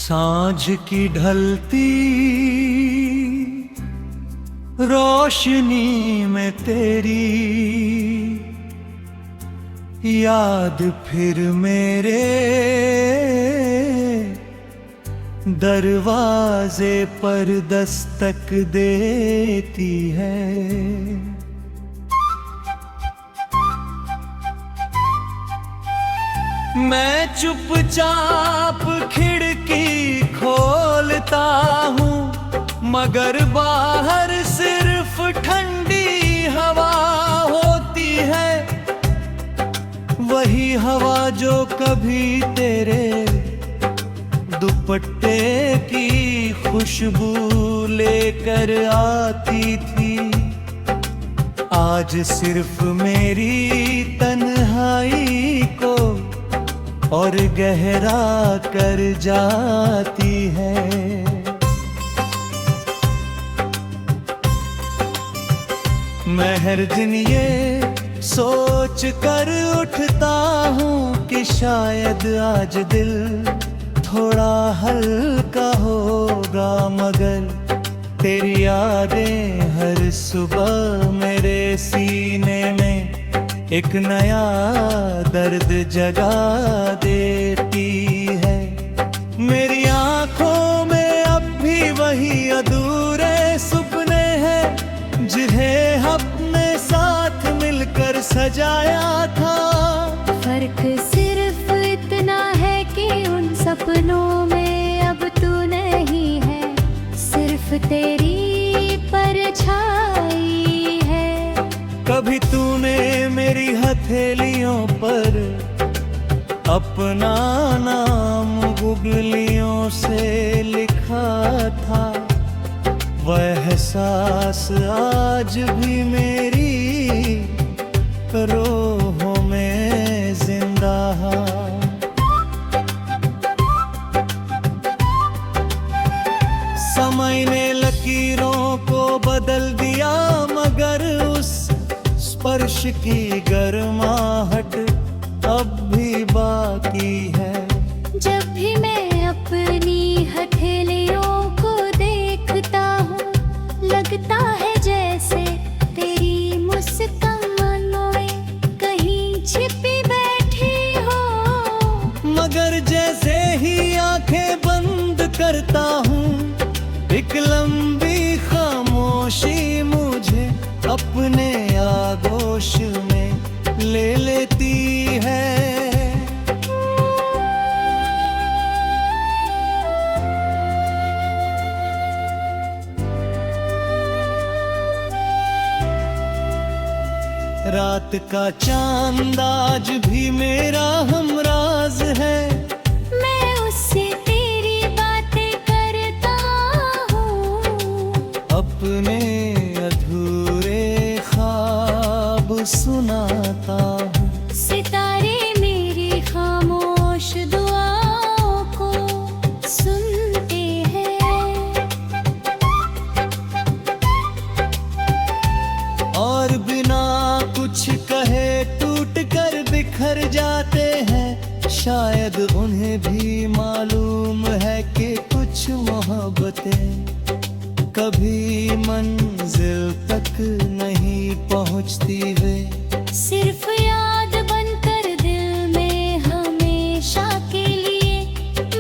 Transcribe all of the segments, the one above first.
सांझ की ढलती रोशनी में तेरी याद फिर मेरे दरवाजे पर दस्तक देती है। मैं चुपचाप खिड़की खोलता हूँ, मगर बाहर सिर्फ ठंडी हवा होती है। वही हवा जो कभी तेरे दुपट्टे की खुशबू लेकर आती थी, आज सिर्फ मेरी तन्हाई को और गहरा कर जाती है। मैं हर दिन ये सोच कर उठता हूँ कि शायद आज दिल थोड़ा हल्का होगा, मगर तेरी यादें हर सुबह मेरे सीने में एक नया दर्द जगा देती है। मेरी आंखों में अब भी वही अधूरे सपने हैं जिन्हें अपने साथ मिलकर सजाया था। फर्क सिर्फ इतना है कि उन सपनों में अब तू नहीं है, सिर्फ तेरी परछाई है। कभी तूने मेरी हथेलियों पर अपना नाम गुगलियों से लिखा था, वह एहसास आज भी मेरी रूहों में जिंदा है। समय ने लकीरों को बदल दिया, मगर उस स्पर्श की गर्माहट अब भी बाकी है। जब भी मैं अपनी हथेलियों को देखता हूँ, लगता है जैसे तेरी मुस्कान में कहीं छिपी बैठी हो। मगर जैसे ही आंखें बंद करता हूँ, एक लंबी खामोशी मुझे अपने आगोश में ले लेती है। रात का चांद आज भी मेरा हमराज है, मैं उससे तेरी बातें करता हूँ, अपने अधूरे ख्वाब सुनाता हूँ। सितारे मेरी खामोश दुआओं को सुनते हैं, और बिना कुछ कहे टूट कर बिखर जाते हैं। शायद उन्हें भी मालूम है कि कुछ मोहब्बतें कभी मंजिल तक नहीं पहुंचती वे, सिर्फ याद बनकर दिल में हमेशा के लिए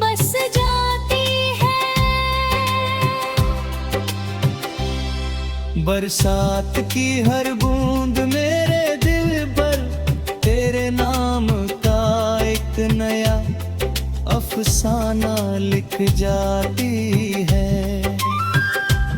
बस जाती है। बरसात की हर बूंद मेरे दिल पर तेरे नाम का एक नया अफसाना लिख जाती है।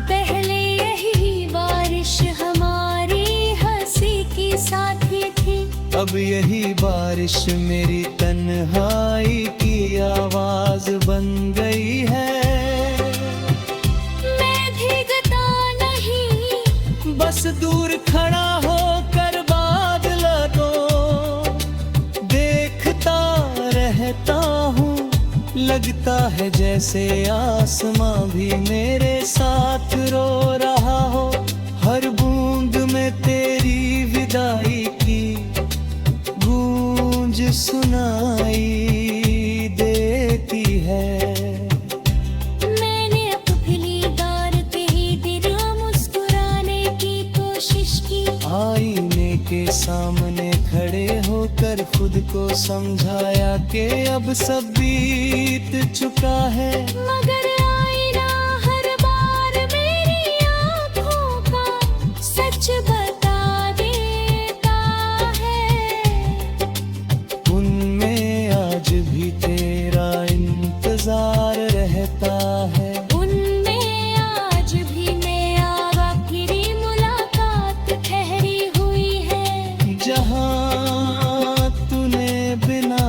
पहले यही बारिश हमारी हंसी की साथी थी, अब यही बारिश मेरी तन्हाई की आवाज बन गई है। मैं भीगता नहीं, बस दूर खड़ा होकर बादलों को देखता रहता हूँ। लगता है जैसे आसमां भी मेरे साथ रो रहा हो, हर बूंद में तेरी विदाई की गूंज सुनाई देती है। के सामने खड़े होकर खुद को समझाया कि अब सब बीत चुका है। मगर आईना हर बार मेरी आँखों का सच बता देता है। उनमें आज भी तेरा इंतजार रहता है। उनमें आज भी मेरा आखिरी मुलाकात ठहरी हुई है। जहाँ तूने बिना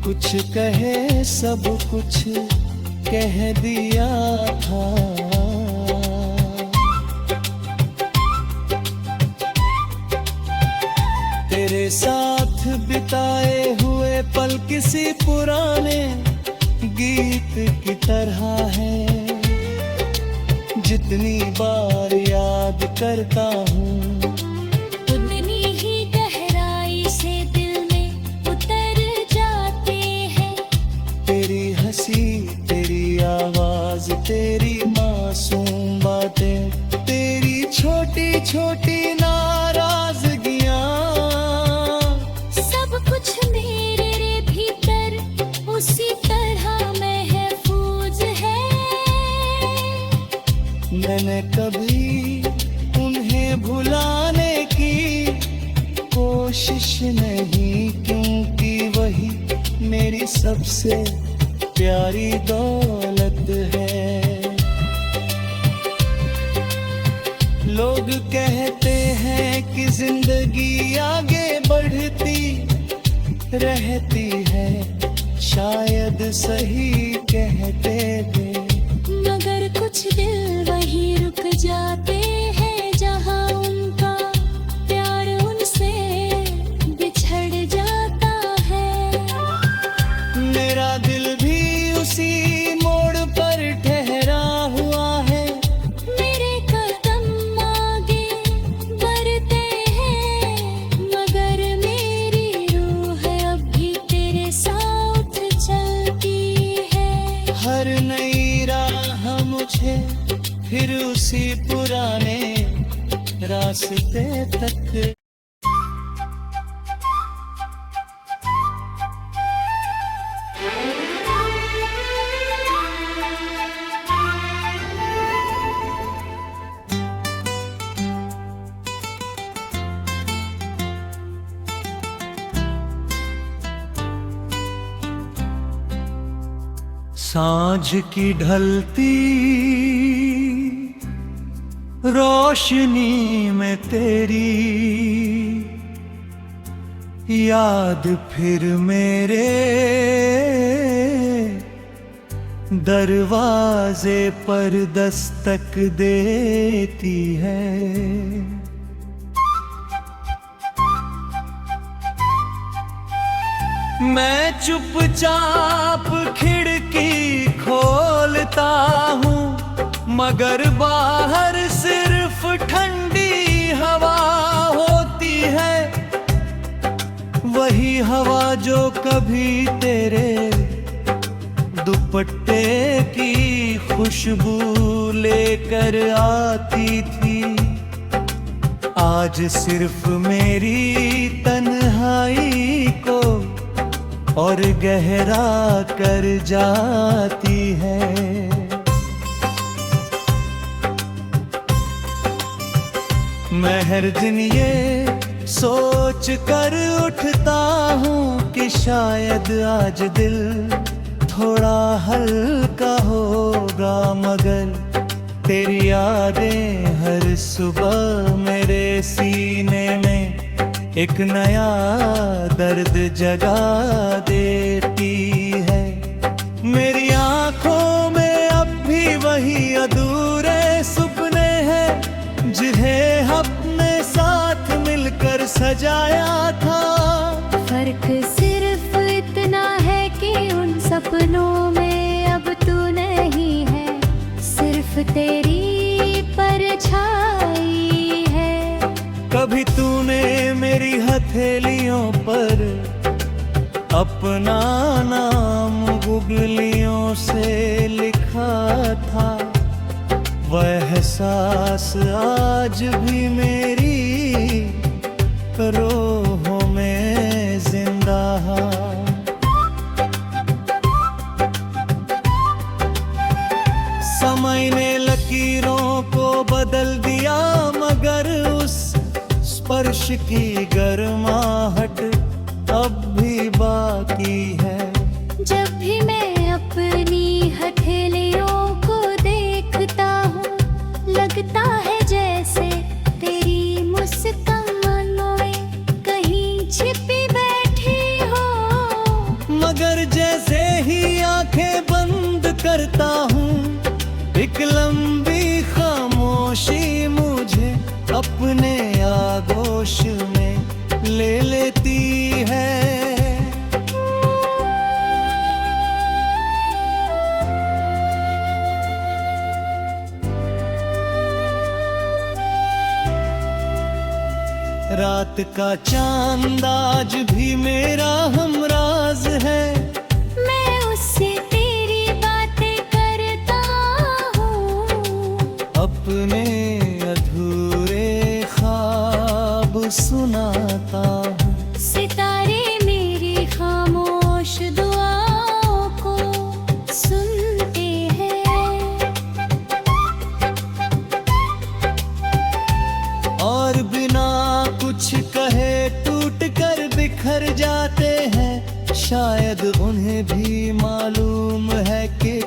कुछ कहे सब कुछ कह दिया था। तेरे साथ बिताए हुए पल किसी पुराने गीत की तरह है। जितनी बार याद करता हूँ उतनी ही गहराई से दिल में उतर जाते हैं। तेरी हंसी, तेरी आवाज, तेरी मासूम बातें, तेरी छोटी छोटी नाराजगियाँ, सब कुछ मेरे भीतर उसी तरह महफूज है। मैंने कभी उन्हें भुलाने की कोशिश नहीं, क्योंकि वही मेरी सबसे प्यारी दौलत है। लोग कहते हैं कि जिंदगी आगे बढ़ती रहती है, शायद सही कहते थे। मगर कुछ दिल वहीं रुक जाते हैं जहां उनका प्यार उनसे बिछड़ जाता है। मेरा दिल भी उसी मोड़ पर ठहरा हुआ है। मेरे कदम आगे बढ़ते हैं, मगर मेरी रूह अब भी तेरे साथ चलती है। हर नई राह मुझे फिर उसी पुराने रास्ते तक। सांझ की ढलती रोशनी में तेरी याद फिर मेरे दरवाजे पर दस्तक देती है। मैं चुपचाप खिड़की खोलता हूँ, मगर बाहर सिर्फ ठंडी हवा होती है। वही हवा जो कभी तेरे दुपट्टे की खुशबू लेकर आती थी, आज सिर्फ मेरी तन्हाई को और गहरा कर जाती है। मैं हर दिन ये सोच कर उठता हूँ कि शायद आज दिल थोड़ा हल्का होगा, मगर तेरी यादें हर सुबह मेरे सीने में एक नया दर्द जगा देती है। मेरी आंखों में अब भी वही अधूरे सपने हैं जिन्हें अपने साथ मिलकर सजाया था। फर्क सिर्फ इतना है कि उन सपनों में अब तू नहीं है, सिर्फ तेरी परछाई है। कभी तूने मेरी हथेलियों पर अपना नाम गुगलियों से लिखा था, वह एहसास आज भी मेरी रोहों में जिंदा है। समय ने लकीरों को बदल दिया, मगर उस स्पर्श की गर्माहट अब भी बाकी है। जब भी मैं अपनी हथेलियों को देखता हूँ, लगता है जैसे तेरी मुस्कान में कहीं छिपी बैठी हो। मगर जैसे ही आंखें बंद करता हूँ, एक लंबी खामोशी मुझे अपने आगोश में ले लेती है। रात का चांद आज भी मेरा हमराज है। मैं उससे तेरी बातें करता हूँ, अपने अधूरे ख्वाब सुनाता हूँ। सितारे मेरी खामोश दुआओं को सुनते हैं। और बिना कुछ कहे टूट कर बिखर जाते हैं। शायद उन्हें भी मालूम है कि